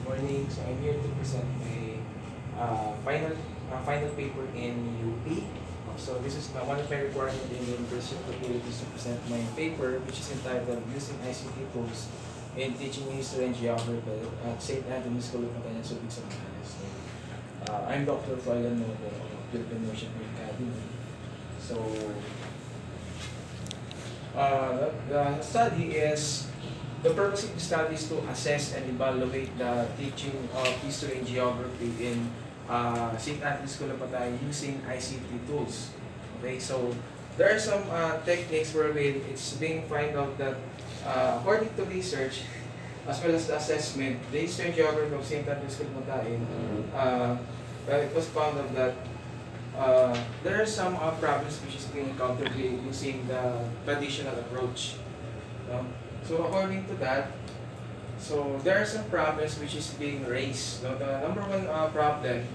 morning. So I'm here to present my final paper in UP. So this is one of my requirements in the University of Philippines to present my paper, which is entitled Using ICT Tools in Teaching History and Geography at St. Anthony's School of Matain, Subic, Zambales. I'm Dr. Froilan MOBO of Philippine Ocean Academy. So the study is, the purpose of the study is to assess and evaluate the teaching of history and geography in St. Anthony's School of Matain using ICT tools. Okay, so there are some techniques wherein it's being found out that according to research, as well as the assessment, the history and geography of St. Anthony's School of Matain, it was found out that there are some problems which is being encountered using the traditional approach. So according to that, so there are some problems which is being raised. The number one problem,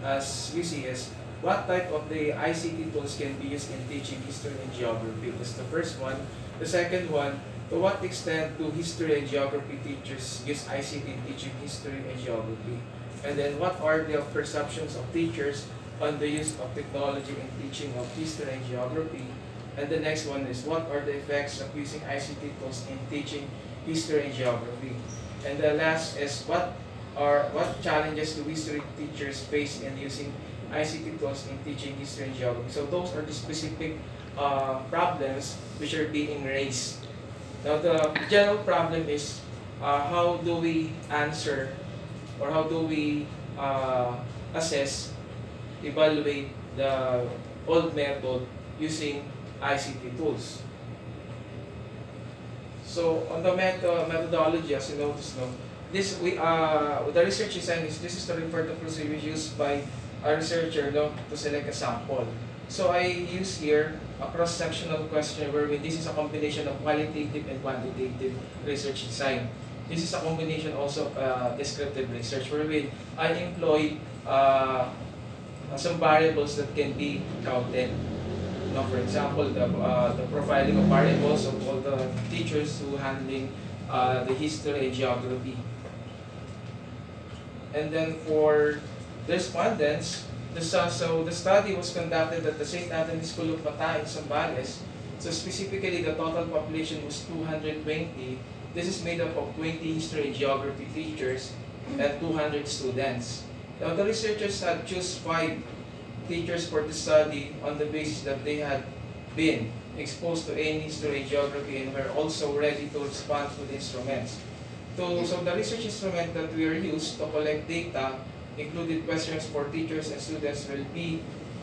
as we see, is what type of the ICT tools can be used in teaching history and geography. That's the first one. The second one, to what extent do history and geography teachers use ICT in teaching history and geography? And then what are the perceptions of teachers on the use of technology in teaching of history and geography? And the next one is, what are the effects of using ICT tools in teaching history and geography? And the last is, what challenges do history teachers face in using ICT tools in teaching history and geography? So those are the specific problems which are being raised. Now the general problem is, how do we answer, or how do we assess, evaluate the old method using ICT tools? So on the methodology, as you notice, this the research design is, this is the referred procedure used by a researcher to select a sample. So I use here a cross-sectional question wherein this is a combination of qualitative and quantitative research design. This is a combination also of descriptive research wherein I employ some variables that can be counted. For example, the profiling of variables of all the teachers who handling the history and geography. And then for the respondents, so the study was conducted at the St. Anthony's School of Matain, Zambales. So specifically, the total population was 220. This is made up of 20 history and geography teachers and 200 students. Now the researchers had chosen 5 teachers for the study on the basis that they had been exposed to any history and geography and were also ready to respond to the instruments. So the research instrument that we are used to collect data included questions for teachers and students will be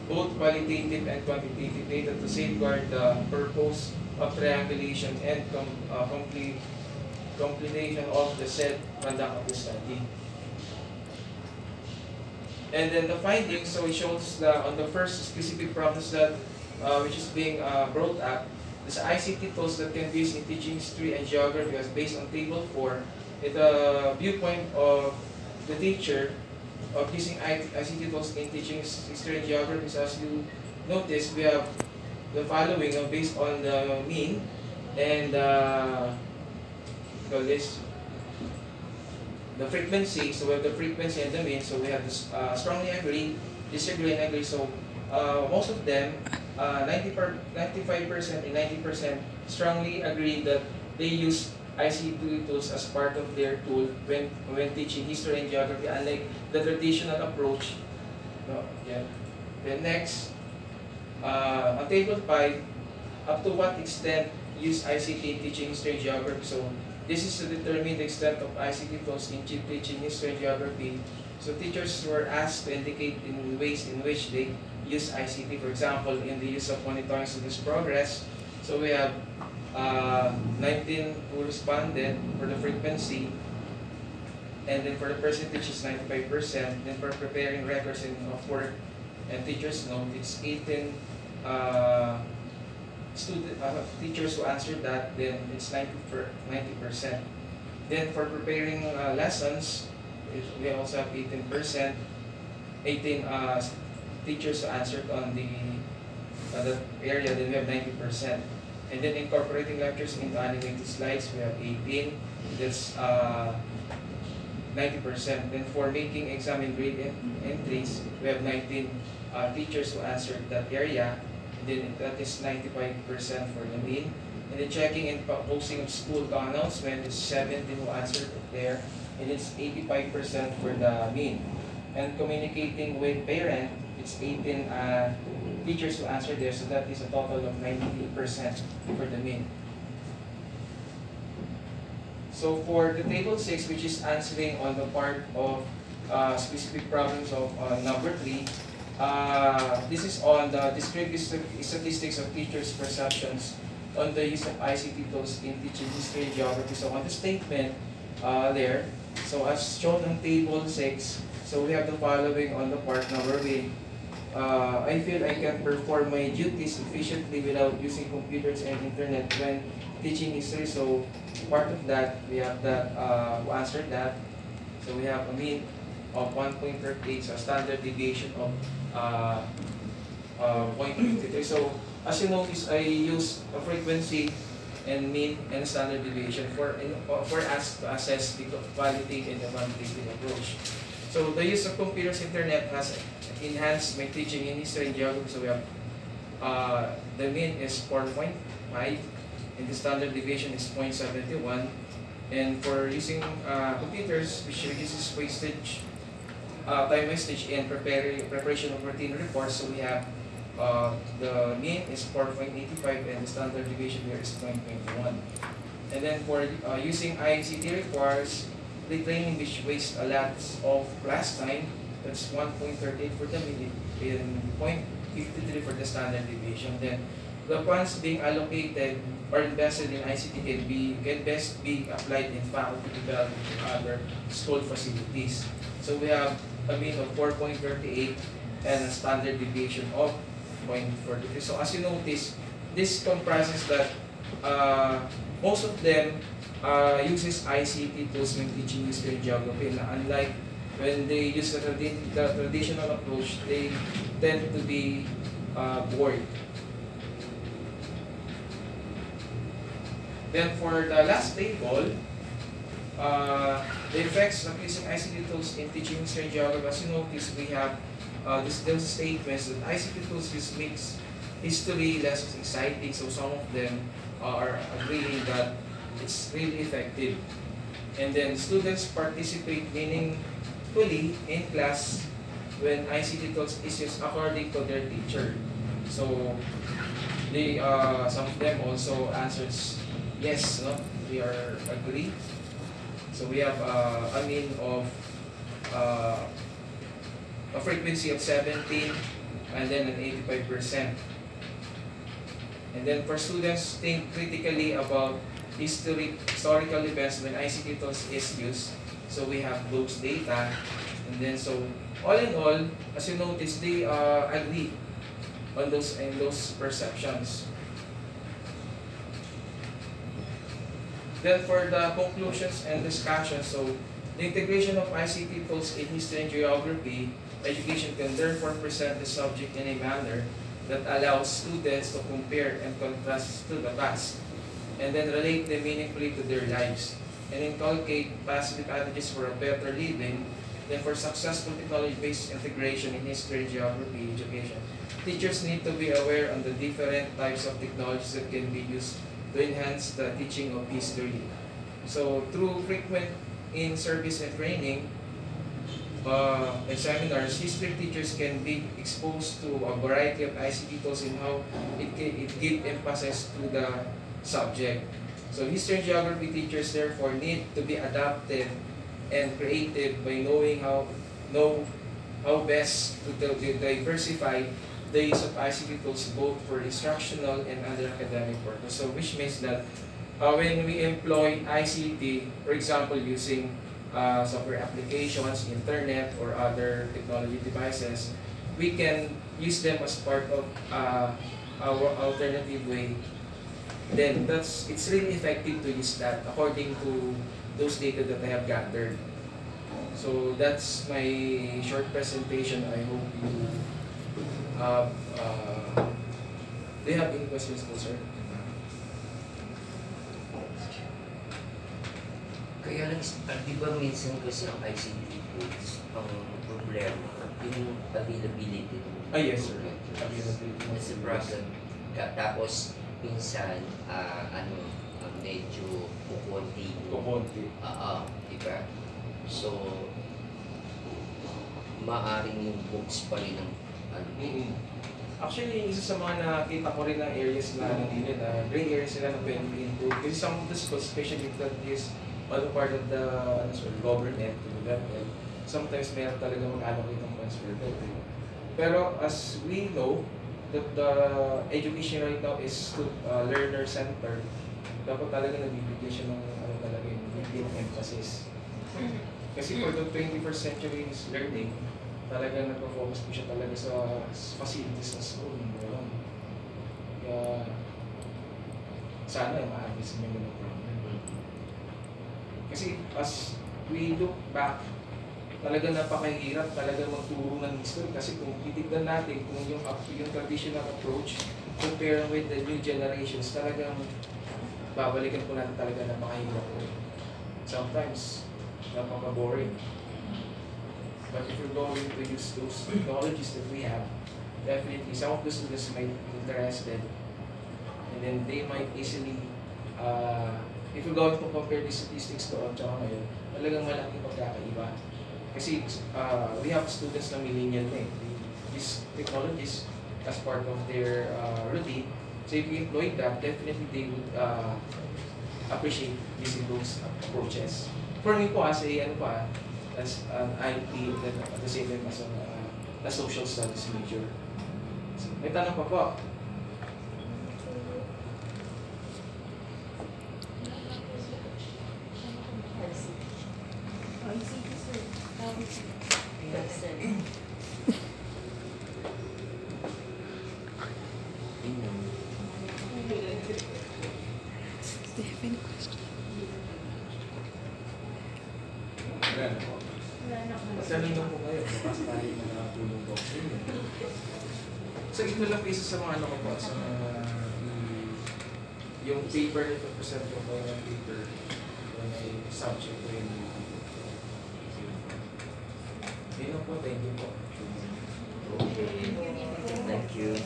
both qualitative and quantitative data to safeguard the purpose of triangulation and completion of the said conduct of the study. And then the findings, so it shows on the first specific problems that which is being brought up, this ICT tools that can be used in teaching history and geography was based on table 4. The viewpoint of the teacher of using ICT tools in teaching history and geography is, as you notice, we have the following based on the mean and the frequency. So we have the frequency and the mean. So we have this strongly agree, disagree, and agree. So most of them, 95% and 90% strongly agree that they use ICT tools as part of their tool when teaching history and geography, unlike the traditional approach. Then next, on table 5, up to what extent use ICT in teaching history and geography. So this is to determine the extent of ICT tools in teaching history and geography. So teachers were asked to indicate in ways in which they use ICT. For example, in the use of monitoring students' progress. So we have 19 who responded for the frequency, and then for the percentage is 95%. Then for preparing records of work and teachers' note, it's 18 teachers who answered that, then it's 90%. Then for preparing lessons, we also have 18%, 18 teachers who answered on the area, then we have 90%. And then incorporating lectures into animated slides, we have 18. That's 90%. Then for making exam and grade entries, we have 19 teachers who answered that area. And then that is 95% for the mean. And then checking and posting of school to announcement is 17 who answered there. And it's 85% for the mean. And communicating with parent, it's 18 teachers who answered there. So that is a total of 98% for the mean. So for the table 6, which is answering on the part of specific problems of number 3, this is on the descriptive statistics of teachers' perceptions on the use of ICT tools in teaching history and geography. So on the statement there, so as shown on table 6, so we have the following on the part number B. I feel I can perform my duties efficiently without using computers and internet when teaching history. So part of that, we have that who answered that. So we have a mean of 1.38, so a standard deviation of 0.53. So as you notice, I use a frequency and mean and standard deviation for us to assess the qualitative and the quantitative approach. So the use of computers, internet has enhanced my teaching in history and geography. So we have the mean is 4.5 and the standard deviation is 0.71. And for using computers, which reduces wastage, time wastage in preparation of routine reports, so we have the mean is 4.85 and the standard deviation here is 0.21. And then for using ICT requires the training which wastes a lot of class time. That's 1.38 for the mean and 0.53 for the standard deviation. Then the funds being allocated or invested in ICT can best be applied in faculty development and other school facilities. So we have a mean of 4.38 and a standard deviation of 0.43. So as you notice, this comprises that most of them uses ICT tools when teaching history and geography. And unlike when they use the traditional approach, they tend to be bored. Then for the last table, the effects of using ICT tools in teaching history and geography. As you notice, we have those statements that ICT tools just makes history less exciting. So some of them are agreeing that it's really effective. And then students participate meaningfully in class when ICT tools is used according to their teacher. So they some of them also answers yes, no? We are agree. So we have a mean of a frequency of 17 and then an 85%. And then for students, think critically about historical events when ICT tools is used. So we have those data. And then so all in all, as you notice, they agree on those perceptions. Then for the conclusions and discussions, so the integration of ICT tools in history and geography education can therefore present the subject in a manner that allows students to compare and contrast to the past, and then relate them meaningfully to their lives, and inculcate positive attitudes for a better living. Then for successful technology-based integration in history and geography education, teachers need to be aware of the different types of technologies that can be used to enhance the teaching of history. So through frequent in-service and training and seminars, history teachers can be exposed to a variety of ICT tools and how it gives emphasis to the subject. So history and geography teachers therefore need to be adaptive and creative by knowing how best to diversify the use of ICT tools both for instructional and other academic purposes. So which means that when we employ ICT, for example, using software applications, internet, or other technology devices, we can use them as part of our alternative way. Then it's really effective to use that according to those data that I have gathered. So that's my short presentation. I hope you do you have any questions, sir? Kaya lang Di ba minsan kasi ang ICT codes, ang problema, yung availability ng Yes, sir. Kasi problem. Tapos, minsan, medyo kukunti. Kukunti. Di ba? So, maaring yung books pa rin ang Actually, isa sa mga nakita ko rin na areas na gray areas sila na pwede improve. Kasi some of the schools, especially that is all part of the government, sometimes meron talaga mag-allocate ng funds for that. Pero as we know, that the education right now is learner center. Dapat talaga nabibigyan siya ng talaga yung emphasis. Kasi for the 21st century learning, talaga nagpo-focus po siya talaga sa facilities ng school. Kaya sana ma-address niyo yung problem. Kasi as we look back, talaga napakahirap talaga magturo ng history. Kasi kung titignan natin kung yung traditional approach, compare with the new generations, talagang babalikan po natin talaga napakahirap po. Sometimes, napaka-boring. But if we're going to use those technologies that we have, definitely some of the students might be interested, and then they might easily, if we're going to compare the statistics doon tsaka ngayon, talagang malaking pagkakaiba. Kasi we have students na millennial na these technologies as part of their routine. So if we employ that, definitely they would appreciate using those approaches. For me po, as an IT, at the same time as a social studies major. So, may tanong pa po. Sabihin po kayo, bukas tayo tulong po. So ito lang isa sa mga ko po, sa yung paper na ito-present ko po yung paper na may subject ko yung yun po, thank you po. Thank you.